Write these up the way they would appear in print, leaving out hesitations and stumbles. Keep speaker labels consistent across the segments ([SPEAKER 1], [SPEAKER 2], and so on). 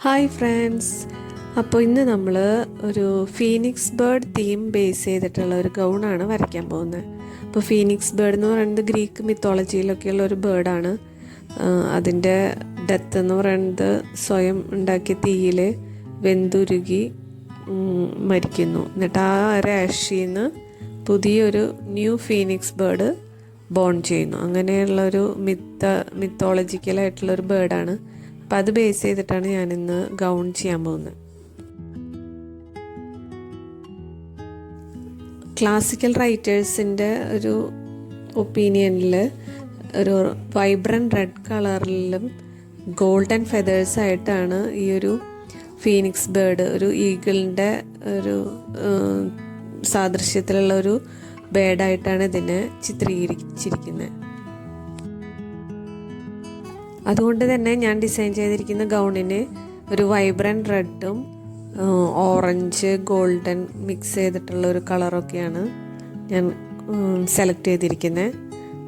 [SPEAKER 1] Hi friends, അപ്പോൾ ഇന്ന് നമ്മൾ ഒരു ഫീനിക്സ് ബേർഡ് തീം ബേസ് ചെയ്തിട്ടുള്ള ഒരു ഗൗണാണ് വരയ്ക്കാൻ പോകുന്നത്. അപ്പോൾ ഫീനിക്സ് ബേർഡ് എന്ന് പറയുന്നത് ഗ്രീക്ക് മിത്തോളജിയിലൊക്കെയുള്ള ഒരു ബേർഡാണ്. അതിൻ്റെ ഡെത്ത് എന്ന് പറയുന്നത് സ്വയം ഉണ്ടാക്കിയ തീയിൽ വെന്തുരുകി മരിക്കുന്നു. എന്നിട്ട് ആ രാഷിയിൽ നിന്ന് പുതിയൊരു ന്യൂ ഫീനിക്സ് ബേർഡ് ബോൺ ചെയ്യുന്നു. അങ്ങനെയുള്ളൊരു മിത്തോളജിക്കലായിട്ടുള്ളൊരു ബേർഡാണ്. അപ്പോൾ അത് ബേസ് ചെയ്തിട്ടാണ് ഞാനിന്ന് ഗൗൺ ചെയ്യാൻ പോകുന്നത്. ക്ലാസിക്കൽ റൈറ്റേഴ്സിൻ്റെ ഒരു ഒപ്പീനിയനിൽ ഒരു വൈബ്രൻറ്റ് റെഡ് കളറിലും ഗോൾഡൻ ഫെതേഴ്സായിട്ടാണ് ഈ ഒരു ഫീനിക്സ് ബേർഡ്, ഒരു ഈഗിളിൻ്റെ ഒരു സാദൃശ്യത്തിലുള്ള ഒരു ബേർഡായിട്ടാണ് ഇതിനെ ചിത്രീകരിച്ചിരിക്കുന്നത്. അതുകൊണ്ട് തന്നെ ഞാൻ ഡിസൈൻ ചെയ്തിരിക്കുന്ന ഗൗണിന് ഒരു വൈബ്രൻറ്റ് റെഡും ഓറഞ്ച് ഗോൾഡൻ മിക്സ് ചെയ്തിട്ടുള്ള ഒരു കളറൊക്കെയാണ് ഞാൻ സെലക്ട് ചെയ്തിരിക്കുന്നത്.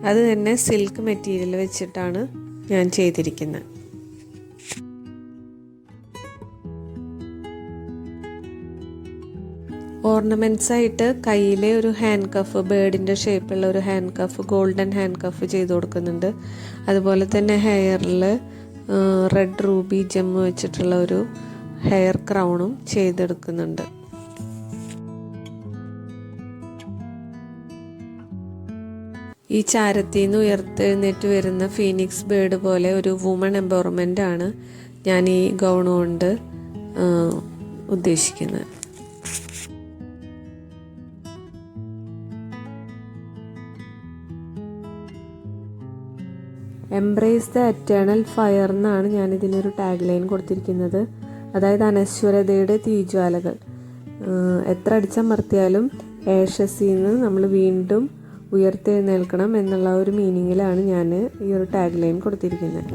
[SPEAKER 1] അത് തന്നെ സിൽക്ക് മെറ്റീരിയൽ വെച്ചിട്ടാണ് ഞാൻ ചെയ്തിരിക്കുന്നത്. ഓർണമെൻറ്റ്സായിട്ട് കയ്യിലെ ഒരു ഹാൻഡ് കഫ്, ബേർഡിൻ്റെ ഷേപ്പുള്ള ഒരു hand cuff, golden hand cuff ചെയ്ത് കൊടുക്കുന്നുണ്ട്. അതുപോലെ തന്നെ ഹെയറിൽ റെഡ് റൂബി ജെമ്മ് വെച്ചിട്ടുള്ള ഒരു ഹെയർ ക്രൗണും ചെയ്തെടുക്കുന്നുണ്ട്. ഈ ചാരത്തിൽ നിന്ന് ഉയർത്തെഴുന്നേറ്റ് വരുന്ന ഫീനിക്സ് ബേർഡ് പോലെ ഒരു വുമൺ എംപവർമെൻ്റ് ആണ് ഞാൻ ഈ ഗൗൺ കൊണ്ട് ഉദ്ദേശിക്കുന്നത്. എംബ്രേസ് ദ എറ്റേണൽ ഫയർ എന്നാണ് ഞാനിതിനൊരു ടാഗ് ലൈൻ കൊടുത്തിരിക്കുന്നത്. അതായത് അനശ്വരതയുടെ തീജ്വാലകൾ. എത്ര അടിച്ചമർത്തിയാലും ഏഷസിൽ നിന്ന് നമ്മൾ വീണ്ടും ഉയർത്തെഴുന്നേൽക്കണം എന്നുള്ള ഒരു മീനിങ്ങിലാണ് ഞാൻ ഈ ഒരു ടാഗ് ലൈൻ കൊടുത്തിരിക്കുന്നത്.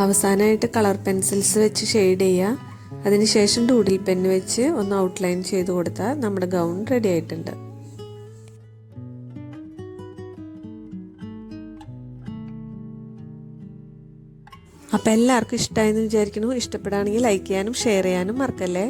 [SPEAKER 1] അവസാനമായിട്ട് കളർ പെൻസിൽസ് വെച്ച് ഷെയ്ഡ് ചെയ്യുക. അതിനുശേഷം ഡൂഡിൽ പെന്ന് വെച്ച് ഒന്ന് ഔട്ട്ലൈൻ ചെയ്ത് കൊടുത്താൽ നമ്മുടെ ഗൗൺ റെഡി ആയിട്ടുണ്ട്. അപ്പോൾ എല്ലാവർക്കും ഇഷ്ടമായെന്ന് വിചാരിക്കുന്നു. ഇഷ്ടപ്പെടുകയാണെങ്കിൽ ലൈക്ക് ചെയ്യാനും ഷെയർ ചെയ്യാനും മറക്കല്ലേ.